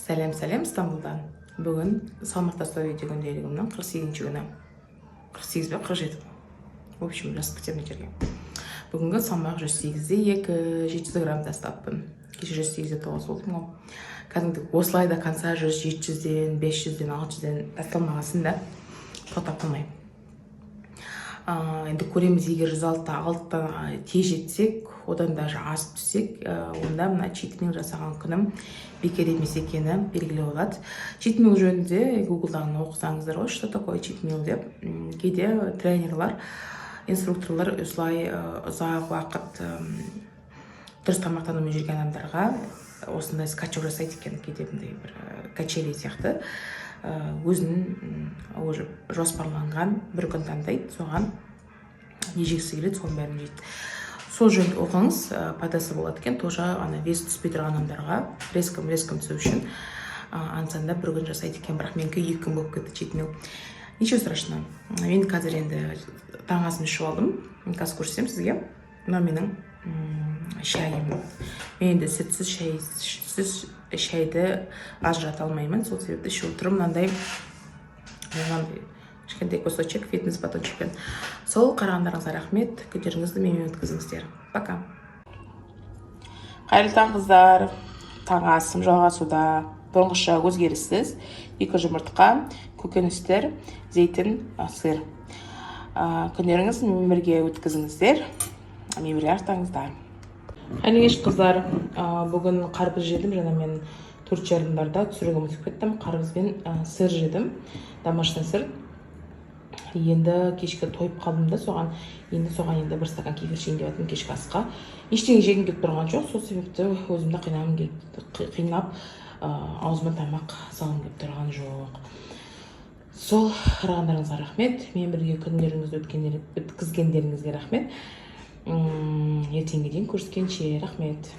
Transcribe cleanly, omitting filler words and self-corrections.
Сәлем Стамбулдан. Бүгін салмақ тастау видео күнделігімнің 48-ші күні. 48 бе 47. В общем, жазып кетемін жерге. Бүгінгі салмақ 108-де 700 грамм тастаппын. Кеше 108-де 9 болдым ғой. Кәдімгі осылай да конца 700-ден, 500-ден, 600-ден тасталмағасын да тоқтап қалмаймын. Енді көреміз, егер 106-6-тан тез жетсек, одан даже асып түссек, онда мына читмил жасаған күнім бекер емес екені белгілі болады. Читмил жөнінде Google'дан оқысаңыздар ғой, что такое читмил деп. Кейде тренерлар, инструкторлар осылай ұзақ уақыт дұрыс тамақтанумен жүрген адамдарға осындай скачок жасайды екен, кейде бір качели сияқты. Өзінің уже жоспарланған бір күн таңдайды, соған не жегісі келеді, соның бәрін жейді. Сол жөнінде оқыңыз, пайдасы болады екен. Тоже вес түспей тұрған адамдарға резком түсу үшін ансанда бір күн жасайды екен, бірақ менікі 2 күн болып кетті читмил. Ничего страшного. Мен қазір енді таң асын ішіп алдым. Қазір көрсетемін сізге. Мына менің шайым. Мен енді сүтсіз шайды ажырата алмаймын. Сол себепті ішіп отырмын. Мынандай кішкентай кусочек фитнес батончикпен. Сол қарағандарыңызға рахмет. Күндеріңізді менімен өткізіңіздер. Пока. Қайырлы таң қыздар. Таң асым жалғасуда. Бұрынғыша өзгеріссіз. 2 жұмыртқа, көкөністер, зейтін, сыр. Күндеріңіз менімен бірге өткізіңіздер. Менімен бірге арықтаңыздар. Қайырлы кеш қыздар. Бүгін қарбыз жедім. Жаңа мен 4:30-дарда түсіруге ұмытып кеттім. Қарбыз бен сыр жедім. Домашний сыр. Енді кешкі тойып қалдым да, соған енді 1 стакан кефир ішейін деп жатырмын кешкі асқа. Ештеңе жегім келіп тұрған жоқ, сол себепті өзімді қинап аузыма тамақ салғым келіп тұрған жоқ. Сол қарағандарыңызға рахмет. Мен бірге күндеріңізді өткізгендеріңізге рахмет. Ертеңге дейін көріскенше рахмет.